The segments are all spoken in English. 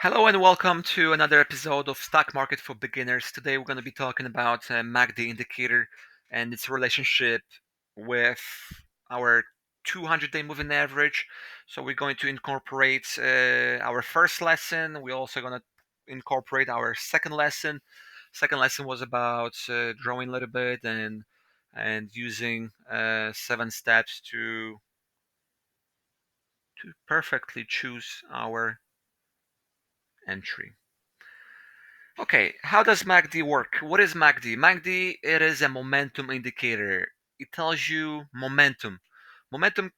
Hello and welcome to another episode of Stock Market for Beginners. Today we're going to be talking about MACD indicator and its relationship with our 200-day moving average. So we're going to incorporate our first lesson. We're also going to incorporate our second lesson. Second lesson was about drawing a little bit and using 7 steps to perfectly choose our entry. Okay, how does MACD work? What is MACD? MACD, it is a momentum indicator. It tells you momentum. Momentum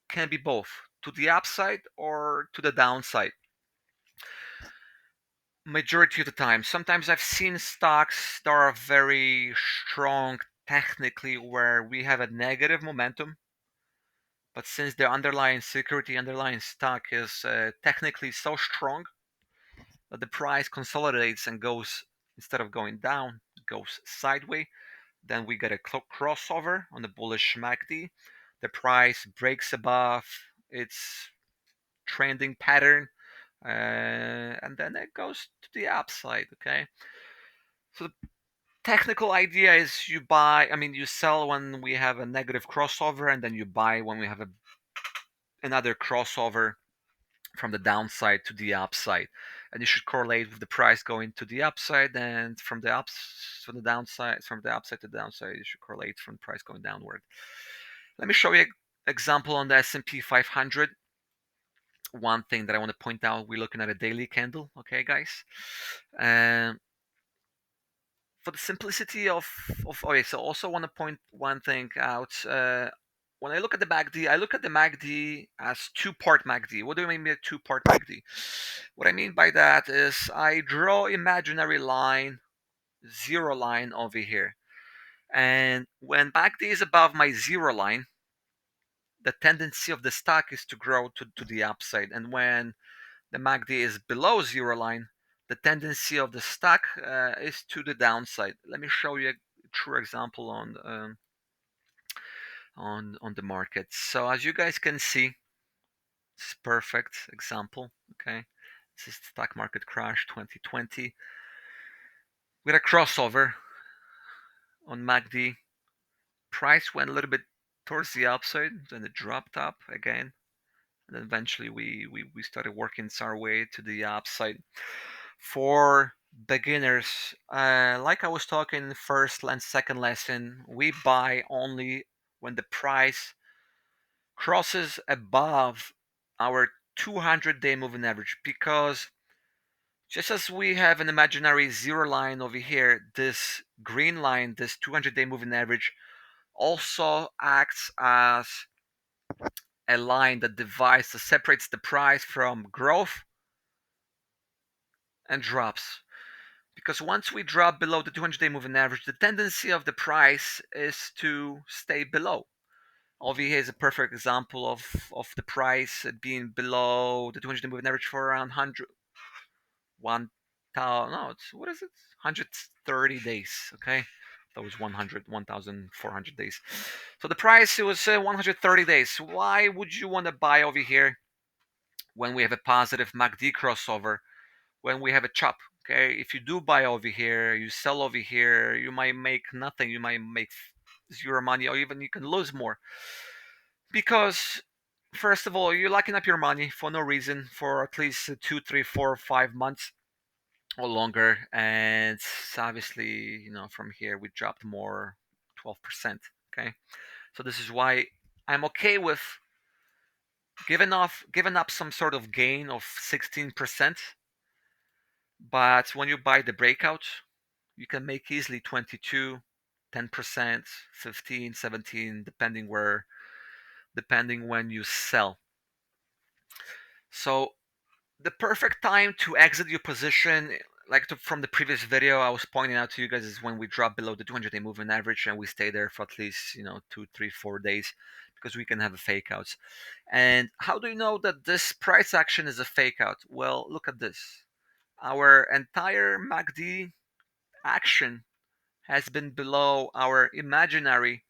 can be both to the upside or to the downside. Majority of the time. Sometimes I've seen stocks that are very strong technically where we have a negative momentum, but since the underlying security, underlying stock is technically so strong that the price consolidates and goes, instead of going down, goes sideways. Then we get a crossover on the bullish MACD. The price breaks above its trending pattern, and then it goes to the upside. Okay, so the technical idea is you sell when we have a negative crossover, and then you buy when we have another crossover from the downside to the upside, and you should correlate with the price going to the upside, and from the downside, from the upside to the downside, you should correlate from the price going downward. Let me show you an example on the S&P 500. One thing that I want to point out, we're looking at a daily candle, okay, guys. Um, for the simplicity of okay, so also want to point one thing out. When I look at the MACD, I look at the MACD as two-part MACD. What do I mean by two-part MACD? What I mean by that is I draw imaginary line, zero line over here, and when MACD is above my zero line, the tendency of the stock is to grow to the upside, and when the MACD is below zero line, the tendency of the stock is to the downside. Let me show you a true example on the market. So as you guys can see, it's perfect example. Okay, this is the stock market crash 2020. We had a crossover on MACD. Price went a little bit towards the upside, then it dropped up again, and then eventually we started working our way to the upside. For beginners, like I was talking in the first and second lesson, we buy only when the price crosses above our 200-day moving average, because just as we have an imaginary zero line over here, this green line, this 200-day moving average, also acts as a line that divides, that separates the price from growth and drops. Because once we drop below the 200-day moving average, the tendency of the price is to stay below. Over here is a perfect example of the price being below the 200-day moving average for around 1,000, no, what is it? 130 days, okay? That was 1,400 days. So the price, it was 130 days. Why would you want to buy over here when we have a positive MACD crossover, when we have a chop? Okay, if you do buy over here, you sell over here, you might make nothing. You might make zero money, or even you can lose more. Because first of all, you're locking up your money for no reason for at least 2, 3, 4, 5 months or longer, and obviously, from here we dropped more, 12%. Okay, so this is why I'm okay with giving up some sort of gain of 16%. But when you buy the breakout, you can make easily 22, 10%, 15, 17, depending when you sell. So the perfect time to exit your position, from the previous video I was pointing out to you guys, is when we drop below the 200-day moving average and we stay there for at least 2, 3, 4 days, because we can have a fake outs. And how do you know that this price action is a fake out? Well, look at this. Our entire MACD action has been below our imaginary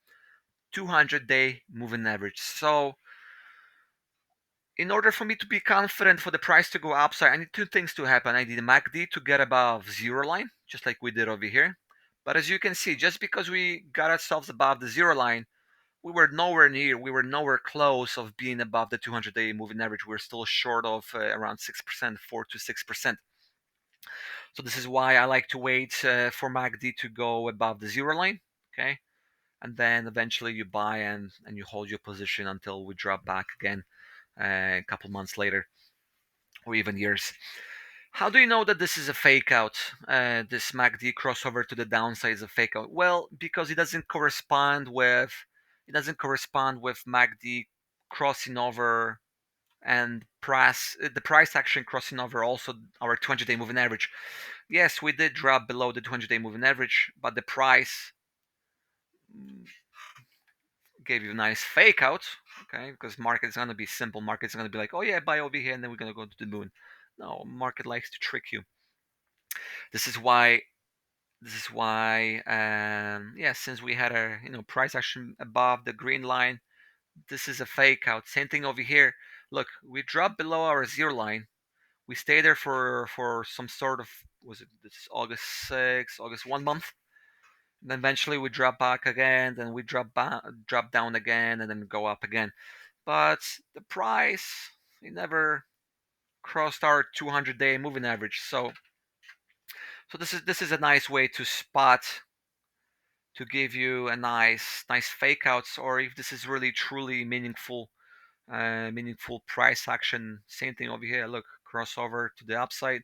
200-day moving average. So in order for me to be confident for the price to go upside, I need two things to happen. I need the MACD to get above zero line, just like we did over here. But as you can see, just because we got ourselves above the zero line, we were nowhere near, we were nowhere close of being above the 200-day moving average. We're still short of around 6%, 4 to 6%. So this is why I like to wait for MACD to go above the zero line, okay? And then eventually you buy and you hold your position until we drop back again a couple months later or even years. How do you know that this is a fake out? This MACD crossover to the downside is a fake out. Well, because it doesn't correspond with MACD crossing over and the price action crossing over also our 200-day moving average. Yes, we did drop below the 200-day moving average, but the price gave you a nice fake out, okay? Because market is gonna be simple. Market is gonna be like, oh yeah, buy over here, and then we're gonna go to the moon. No, market likes to trick you. This is why. Yeah, since we had a price action above the green line, this is a fake out. Same thing over here. Look, we dropped below our zero line. We stayed there for some sort of, was it this is August 6th, August 1 month. Then eventually we drop back again, then we drop down again, and then go up again. But the price, it never crossed our 200-day moving average. So this is a nice way to spot, to give you a nice fake outs, or if this is really truly meaningful price action. Same thing over here. Look, crossover to the upside.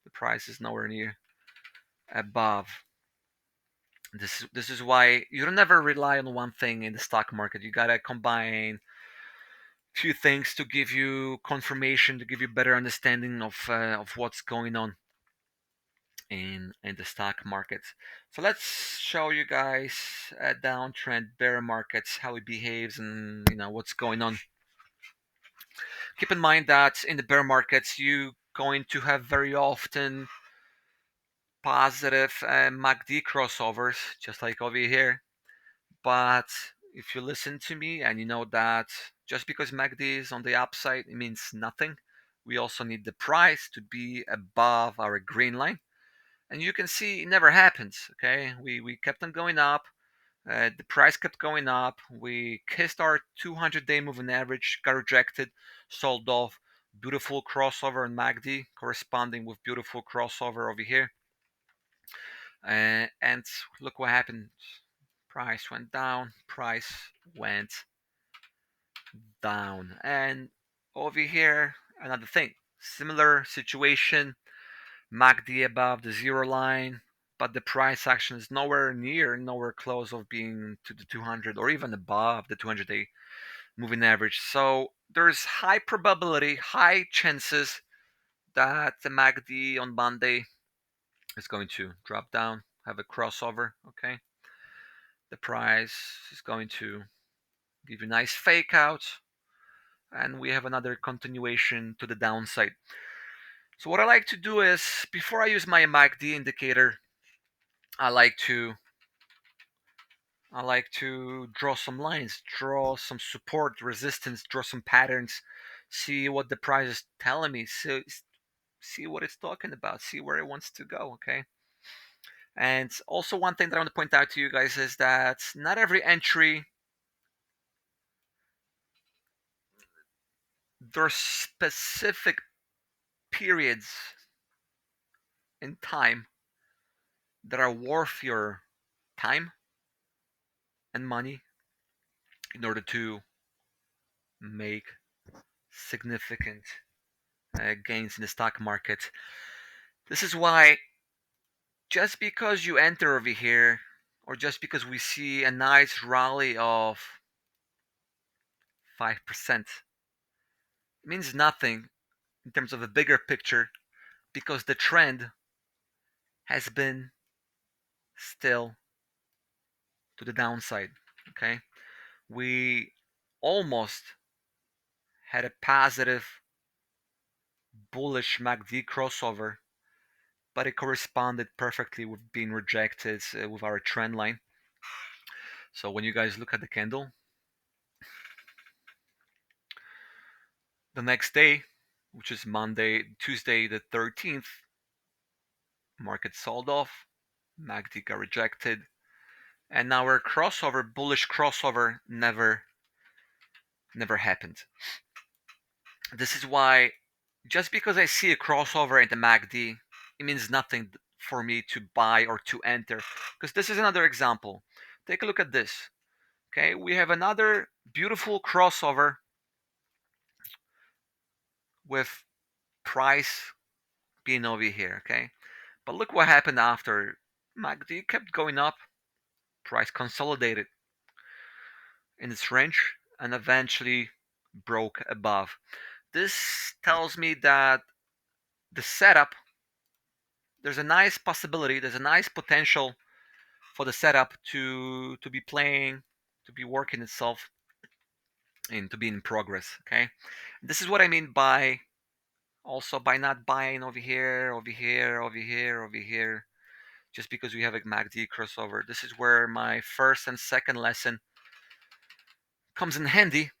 The price is nowhere near above. This is why you don't never rely on one thing in the stock market. You gotta combine two things to give you confirmation, to give you better understanding of what's going on in the stock markets. So let's show you guys a downtrend bear markets, how it behaves, and what's going on. Keep in mind that in the bear markets you going to have very often positive MACD crossovers, just like over here. But if you listen to me and you know that just because MACD is on the upside, it means nothing. We also need the price to be above our green line. And you can see it never happens. Okay, we kept on going up. The price kept going up. We kissed our 200-day moving average, got rejected, sold off. Beautiful crossover in MACD, corresponding with beautiful crossover over here. And look what happened. Price went down. Price went down. And over here, another thing. Similar situation. MACD above the zero line, but the price action is nowhere close of being to the 200 or even above the 200-day moving average. So there's high probability, high chances that the MACD on Monday is going to drop down, have a crossover. Okay, the price is going to give you a nice fake out, and we have another continuation to the downside. So what I like to do is, before I use my MACD indicator, I like to draw some lines, draw some support, resistance, draw some patterns, see what the price is telling me, see what it's talking about, see where it wants to go. Okay. And also one thing that I want to point out to you guys is that not every entry, there are specific periods in time that are worth your time and money in order to make significant gains in the stock market. This is why just because you enter over here, or just because we see a nice rally of 5%, it means nothing in terms of a bigger picture, because the trend has been still to the downside. Okay, we almost had a positive bullish MACD crossover, but it corresponded perfectly with being rejected with our trend line. So when you guys look at the candle, The next day, which is Tuesday the 13th, market sold off, MACD got rejected, and our crossover, bullish crossover, never happened. This is why, just because I see a crossover in the MACD, it means nothing for me to buy or to enter. Because this is another example. Take a look at this. Okay, we have another beautiful crossover with price being over here. Okay, but look what happened after. MACD kept going up, price consolidated in its range, and eventually broke above. This tells me that the setup, there's a nice possibility, there's a nice potential for the setup to be playing, to be working itself, and to be in progress. Okay, this is what I mean by, also, by not buying over here, over here, over here, over here, just because we have a MACD crossover. This is where my first and second lesson comes in handy,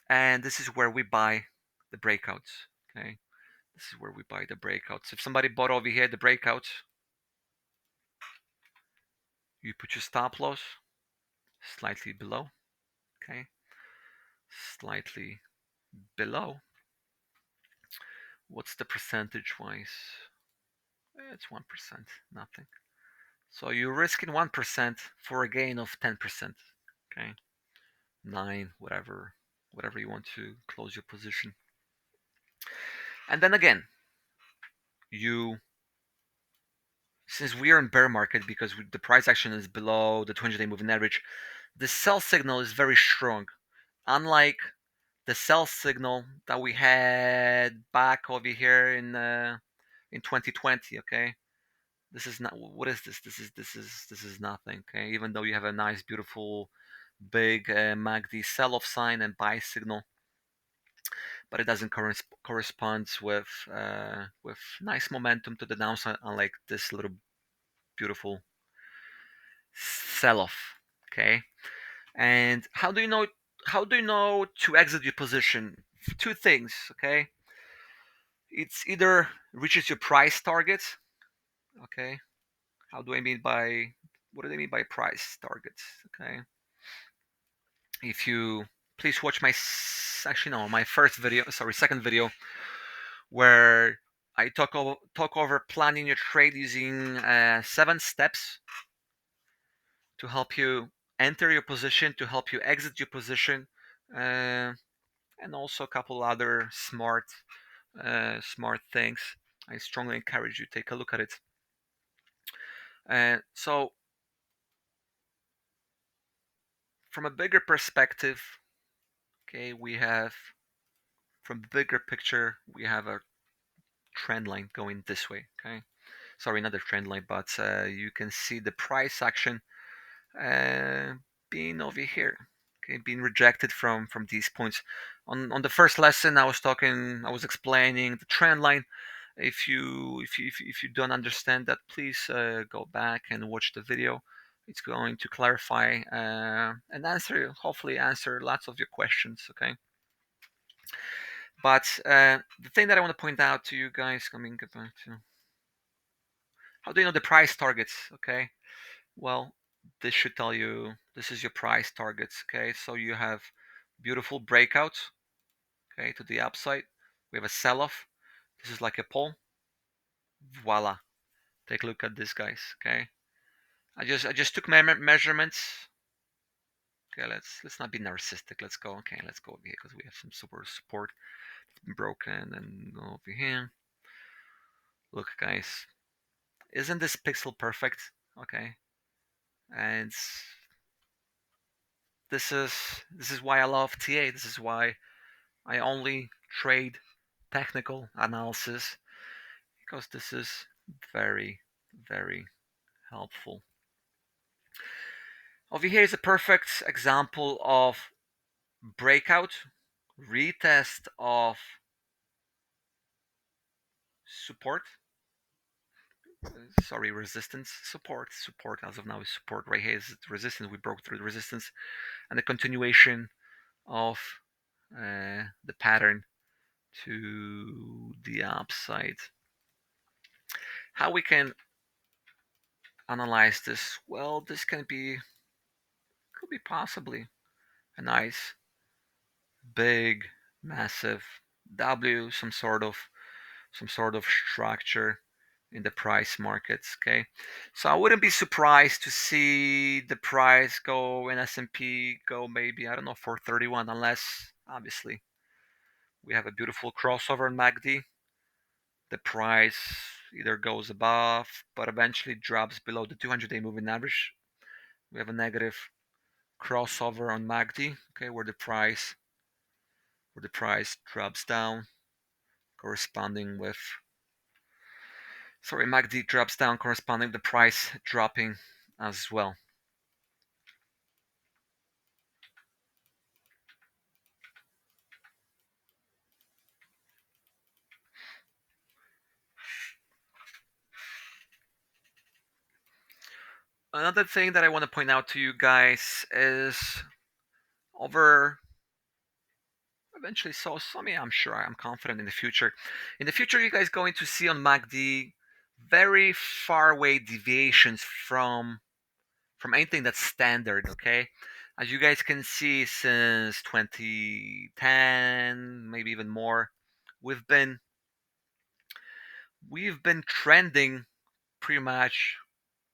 and this is where we buy the breakouts. Okay, this is where we buy the breakouts. If somebody bought over here the breakouts, you put your stop loss slightly below. Okay, slightly below. What's the percentage wise? It's 1%, nothing. So you're risking 1% for a gain of 10%. Okay, 9, whatever you want to close your position. And then again, you, since we are in bear market, because the price action is below the 200-day moving average, the sell signal is very strong. Unlike the sell signal that we had back over here in 2020. Okay, this is not, what is this? This is nothing. Okay, even though you have a nice, beautiful, big MACD sell-off sign and buy signal, but it doesn't correspond with nice momentum to the downside, unlike this little beautiful sell-off. Okay, and how do you know? How do you know to exit your position? Two things. Okay, it's either reaches your price target. Okay, how do I mean by, what do they mean by price targets? Okay, if you please watch my actually no, my first video, sorry, second video, where I talk over planning your trade using 7 steps to help you enter your position, to help you exit your position, uh, and also a couple other smart things. I strongly encourage you to take a look at it. So from a bigger perspective, okay, we have, from the bigger picture, we have a trend line going this way. Okay, sorry, another trend line, but you can see the price action uh, being over here. Okay, being rejected from these points. On the first lesson, I was explaining the trend line. If you don't understand that, please go back and watch the video. It's going to clarify and hopefully answer lots of your questions. Okay. But the thing that I want to point out to you guys, get back to, how do you know the price targets? Okay, well, this should tell you this is your price targets. Okay, so you have beautiful breakouts. Okay, to the upside, we have a sell-off. This is like a pull. Voila! Take a look at this, guys. Okay, I just took measurements. Okay, let's not be narcissistic. Let's go. Okay, let's go over here because we have some super support. It's been broken, and go over here. Look, guys, isn't this pixel perfect? Okay, and this is why I love TA. This is why I only trade technical analysis, because this is very, very helpful. Over here is a perfect example of breakout, retest of support. Sorry, resistance, support. As of now is support. Right here is resistance. We broke through the resistance, and the continuation of the pattern to the upside. How we can analyze this? Well, this could be possibly a nice, big, massive W, some sort of structure in the price markets. Okay, so I wouldn't be surprised to see the price go in S&P go maybe, I don't know, 431, unless obviously we have a beautiful crossover in MACD. The price either goes above but eventually drops below the 200-day moving average. We have a negative crossover on MACD, okay, where the price drops down, corresponding with, sorry, MACD drops down, corresponding with the price dropping as well. Another thing that I want to point out to you guys is over eventually, so I mean, I'm confident in the future. In the future, you guys going to see on MACD very far away deviations from anything that's standard. Okay, as you guys can see, since 2010, maybe even more, we've been trending pretty much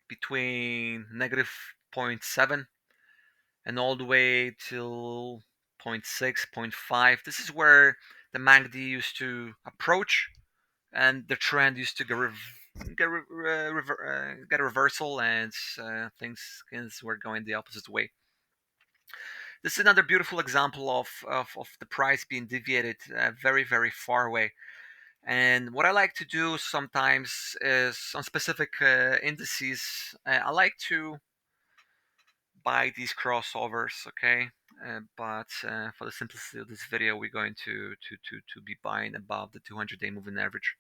between negative zero point 0.7 and all the way till zero point 0.6, zero point 0.5. This is where the MACD used to approach, and the trend used to get a reversal, and things were going the opposite way. This is another beautiful example of the price being deviated very, very far away. And what I like to do sometimes is on specific indices, I like to buy these crossovers, okay? But for the simplicity of this video, we're going to be buying above the 200-day moving average.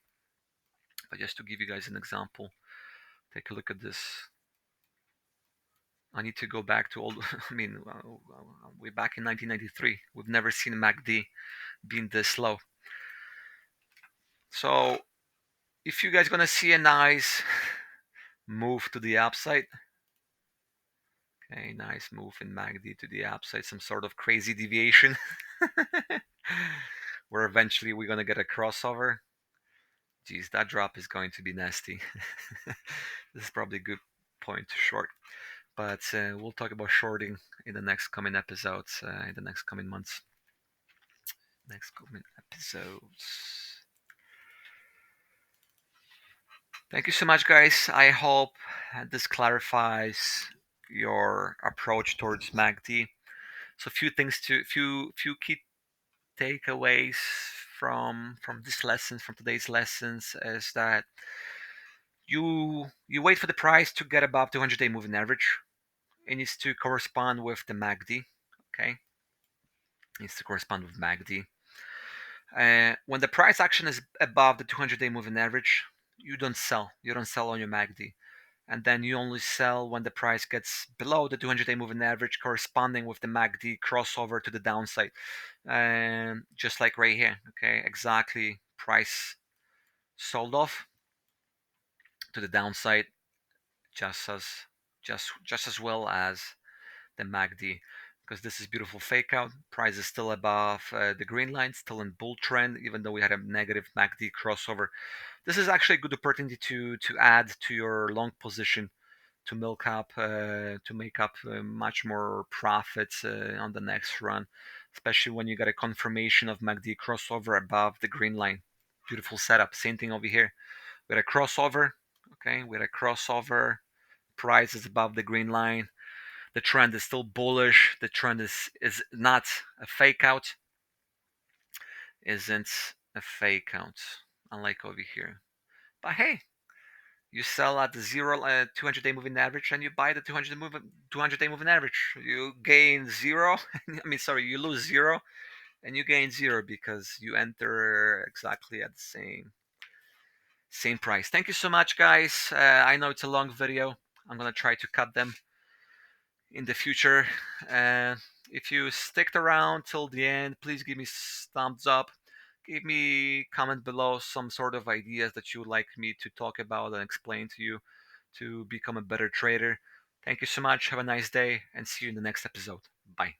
But just to give you guys an example, take a look at this. I need to go back to old. I mean, way back in 1993, we've never seen MACD being this low. So if you guys gonna see a nice move to the upside, okay, nice move in MACD to the upside, some sort of crazy deviation, where eventually we're gonna get a crossover. Geez, that drop is going to be nasty. This is probably a good point to short, but we'll talk about shorting in the next coming episodes, in the next coming months. Next coming episodes. Thank you so much, guys. I hope this clarifies your approach towards MACD. So, few key takeaways from this lesson, from today's lessons, is that you wait for the price to get above 200-day moving average. It needs to correspond with the MACD. Okay, it needs to correspond with MACD. When the price action is above the 200-day moving average, you don't sell. You don't sell on your MACD. And then you only sell when the price gets below the 200-day moving average, corresponding with the MACD crossover to the downside. Just like right here, okay, exactly, price sold off to the downside just as well as the MACD, because this is beautiful fake out. Price is still above the green line, still in bull trend, even though we had a negative MACD crossover. This is actually a good opportunity to add to your long position, to make up much more profits on the next run, especially when you get a confirmation of MACD crossover above the green line. Beautiful setup. Same thing over here. We had a crossover. Okay, we had a crossover. Price is above the green line. The trend is still bullish. The trend is not a fake out. Isn't a fake out, unlike over here. But hey, you sell at the 200-day moving average, and you buy the 200-day moving average. You gain zero. I mean, sorry, you lose zero, and you gain zero because you enter exactly at the same price. Thank you so much, guys. I know it's a long video. I'm gonna try to cut them in the future. Uh, if you sticked around till the end, please give me thumbs up. Give me comment below some sort of ideas that you would like me to talk about and explain to you to become a better trader. Thank you so much. Have a nice day and see you in the next episode. Bye.